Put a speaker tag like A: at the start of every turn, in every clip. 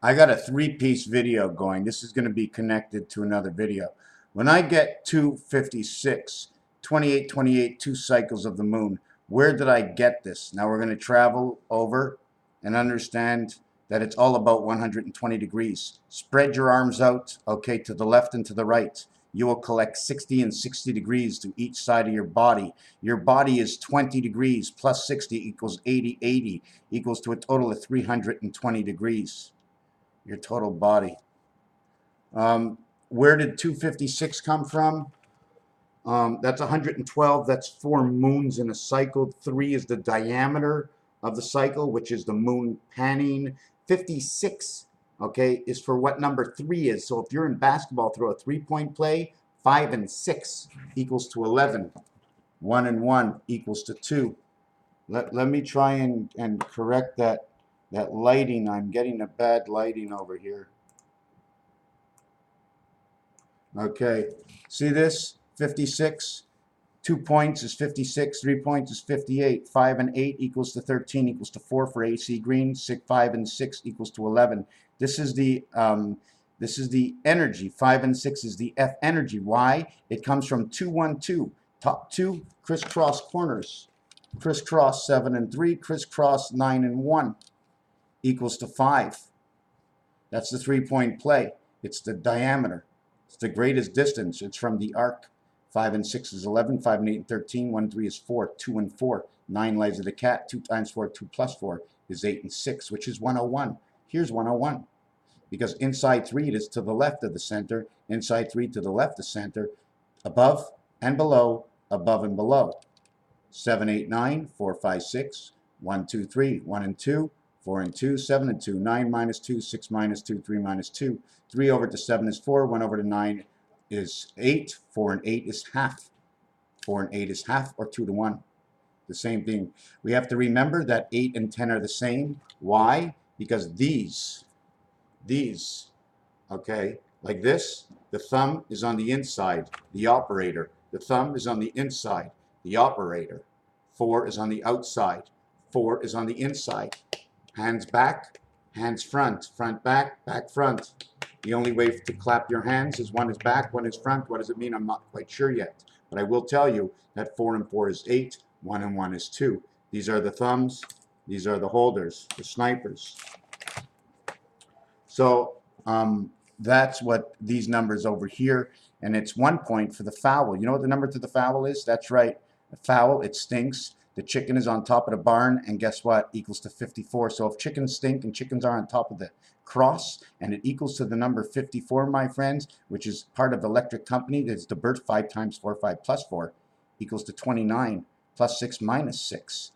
A: I got a three-piece video going. This is going to be connected to another video. When I get 256, 28, 28, 2 cycles of the moon, where did I get this? Now we're going to travel over and understand that it's all about 120 degrees. Spread your arms out, okay, to the left and to the right. You will collect 60 and 60 degrees to each side of your body. Your body is 20 degrees plus 60 equals 80, 80 equals to a total of 320 degrees. Your total body. Where did 256 come from? That's 112. That's 4 moons in a cycle. 3 is the diameter of the cycle, which is the moon panning. 56, okay, is for what number 3 is. So if you're in basketball, throw a 3-point play. 5 and 6 equals to 11. 1 and 1 equals to 2. Let me try and correct that lighting. I'm getting a bad lighting over here. Okay, see this? 56. 2 points is 56. 3 points is 58. 5 and 8 equals to 13 equals to 4 for AC Green. 5 and 6 equals to 11. This is the energy. 5 and 6 is the F energy. Why? It comes from 2, 1, 2. Top 2 crisscross corners. Crisscross 7 and 3. Crisscross 9 and 1 equals to 5. That's the 3-point play. It's the diameter. It's the greatest distance. It's from the arc. 5 and 6 is 11. 5 and 8 and 13. 1 and 3 is 4. 2 and 4. 9 lives of the cat. 2 times 4, 2 plus 4 is 8 and 6, which is 101. Here's 101. Because inside 3 it is to the left of the center. Inside 3 to the left of the center. Above and below. Above and below. 7, 8, 9. 4, 5, 6. 1, 2, 3. 1 and 2. 4 and 2, 7 and 2, 9 minus 2, 6 minus 2, 3 minus 2. 3 over to 7 is 4, 1 over to 9 is 8, 4 and 8 is half. 4 and 8 is half, or 2 to 1. The same thing. We have to remember that 8 and 10 are the same. Why? Because these, okay, like this, the thumb is on the inside, the operator. The thumb is on the inside, the operator. 4 is on the outside. 4 is on the inside. Hands back, hands front, front back, back front. The only way to clap your hands is one is back, one is front. What does it mean? I'm not quite sure yet. But I will tell you that 4 and 4 is 8, 1 and 1 is 2. These are the thumbs, these are the holders, the snipers. So that's what these numbers over here, and it's 1 point for the fowl. You know what the number to the fowl is? That's right, the fowl, it stinks. The chicken is on top of the barn, and guess what? Equals to 54. So if chickens stink and chickens are on top of the cross, and it equals to the number 54, my friends, which is part of electric company, that's the birth. 5 times 4, 5 plus 4, equals to 29, plus 6 minus 6,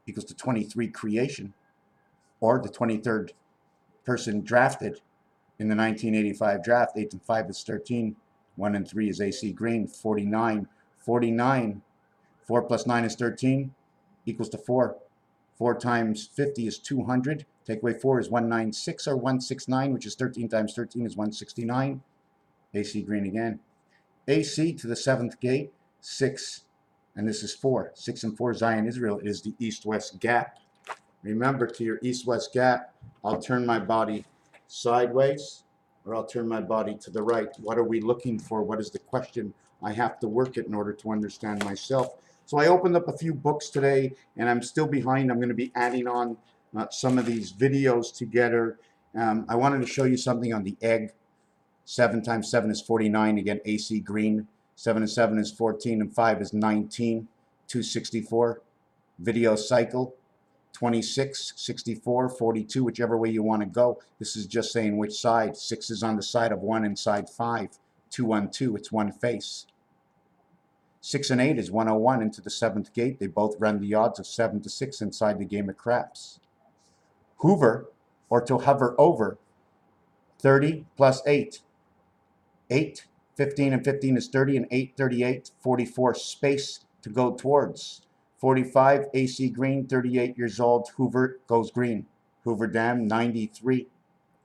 A: equals to 23 creation, or the 23rd person drafted in the 1985 draft. 8 and 5 is 13, 1 and 3 is AC Green. 49, 49. 4 plus 9 is 13, equals to 4. 4 times 50 is 200. Take away 4 is 196 or 169, which is 13 times 13 is 169. AC Green again. AC to the 7th gate, 6, and this is 4. 6 and 4, Zion Israel, is the east-west gap. Remember, to your east-west gap, I'll turn my body sideways, or I'll turn my body to the right. What are we looking for? What is the question? I have to work it in order to understand myself. So I opened up a few books today, and I'm still behind. I'm going to be adding on some of these videos together. I wanted to show you something on the egg. 7 times 7 is 49. Again, AC Green. 7 and 7 is 14, and 5 is 19. 264. Video cycle. 26, 64, 42, whichever way you want to go. This is just saying which side. 6 is on the side of 1 and side 5. 2 on 2, it's one face. 6 and 8 is 101 into the 7th gate. They both run the odds of 7 to 6 inside the game of craps. Hoover, or to hover over, 30 plus 8. 8, 15 and 15 is 30, and 8, 38, 44 space to go towards. 45, AC Green, 38 years old. Hoover goes green. Hoover Dam, 93,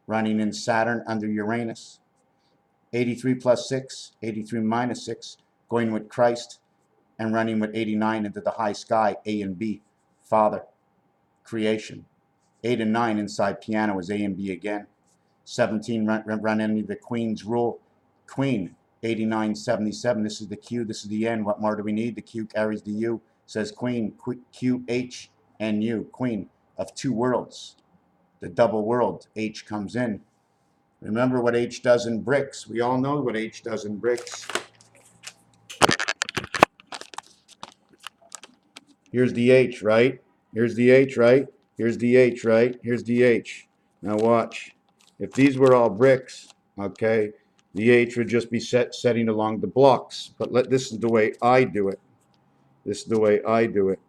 A: running in Saturn under Uranus. 83 plus 6, 83 minus 6, going with Christ, and running with 89 into the high sky, A and B. Father, creation. 8 and 9 inside piano is A and B again. 17 run into the Queen's rule. Queen, 8977. This is the Q, this is the N. What more do we need? The Q carries the U. Says Queen, Q, H, and U. Queen of two worlds. The double world, H comes in. Remember what H does in bricks. We all know what H does in bricks. Here's the H, right? Here's the H, right? Here's the H, right? Here's the H. Now watch. If these were all bricks, okay, the H would just be setting along the blocks. But this is the way I do it. This is the way I do it.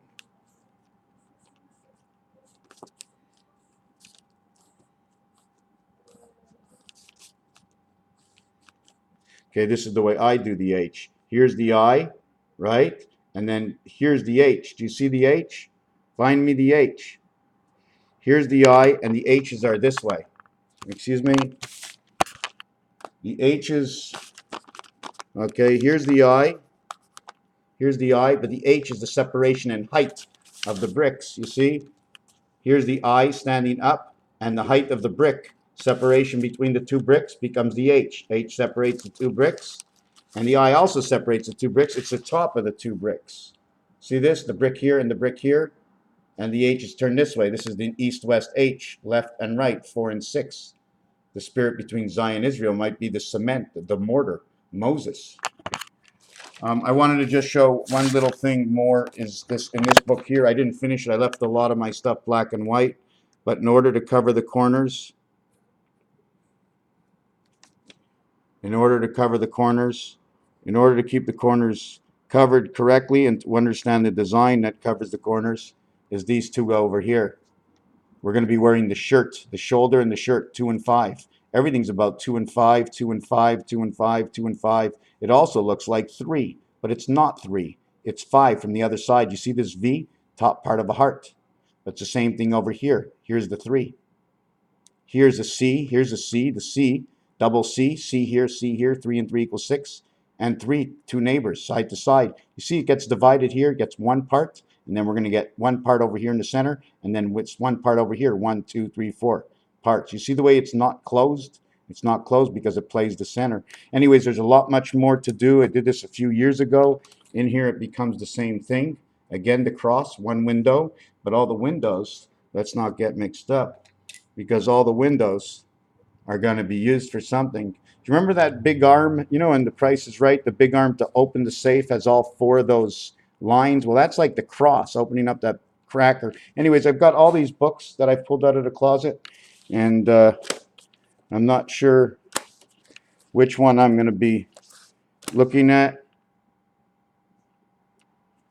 A: Okay, this is the way I do the H. Here's the I, right? And then here's the H. Do you see the H? Find me the H. Here's the I, and the H's are this way. Excuse me. The H's, okay, here's the I. Here's the I, but the H is the separation in height of the bricks. You see? Here's the I standing up, and the height of the brick separation between the two bricks becomes the H. H separates the two bricks, and the I also separates the two bricks. It's the top of the two bricks. See this? The brick here and the brick here, and the H is turned this way. This is the east-west H, left and right, 4 and 6. The spirit between Zion and Israel might be the cement, the mortar, Moses. I wanted to just show one little thing more is this in this book here. I didn't finish it. I left a lot of my stuff black and white. But in order to cover the corners, in order to keep the corners covered correctly and to understand the design that covers the corners, is these two over here. We're going to be wearing the shirt, the shoulder and the shirt, 2 and 5. Everything's about 2 and 5, 2 and 5, 2 and 5, 2 and 5. It also looks like 3, but it's not 3. It's 5 from the other side. You see this V? Top part of a heart. That's the same thing over here. Here's the 3. Here's a C. Here's a C. The C, double C. C here, 3 and 3 equals 6. And 3, 2 neighbors, side to side. You see it gets divided here. It gets one part. And then we're going to get one part over here in the center, and then with one part over here, 1, 2, 3, 4 parts. You see the way it's not closed? It's not closed because it plays the center. Anyways, there's a lot much more to do. I did this a few years ago. In here, it becomes the same thing. Again, the cross, one window, but all the windows, let's not get mixed up, because all the windows are going to be used for something. Do you remember that big arm, you know, in The Price is Right, the big arm to open the safe has all 4 of those lines? Well, that's like the cross, opening up that cracker. Anyways, I've got all these books that I've pulled out of the closet, and I'm not sure which one I'm going to be looking at.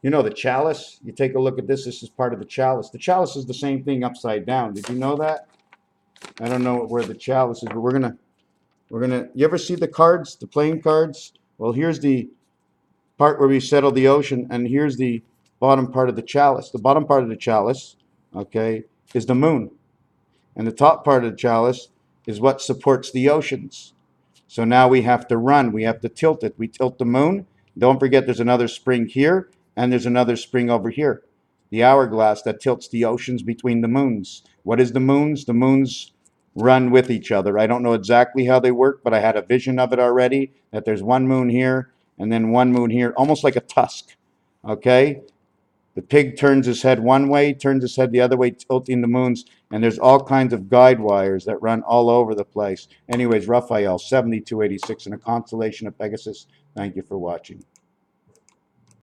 A: You know, the chalice, you take a look at this. This is part of the chalice. The chalice is the same thing upside down. Did you know that? I don't know where the chalice is, but we're gonna, you ever see the cards, the playing cards? Well, here's the part where we settle the ocean, and here's the bottom part of the chalice. The bottom part of the chalice, okay, is the moon. And the top part of the chalice is what supports the oceans. So now we have to run. We have to tilt it. We tilt the moon. Don't forget there's another spring here, and there's another spring over here. The hourglass that tilts the oceans between the moons. What is the moons? The moons run with each other. I don't know exactly how they work, but I had a vision of it already, that there's one moon here, and then one moon here, almost like a tusk, okay? The pig turns his head one way, turns his head the other way, tilting the moons, and there's all kinds of guide wires that run all over the place. Anyways, Raphael, 7286, in a constellation of Pegasus. Thank you for watching.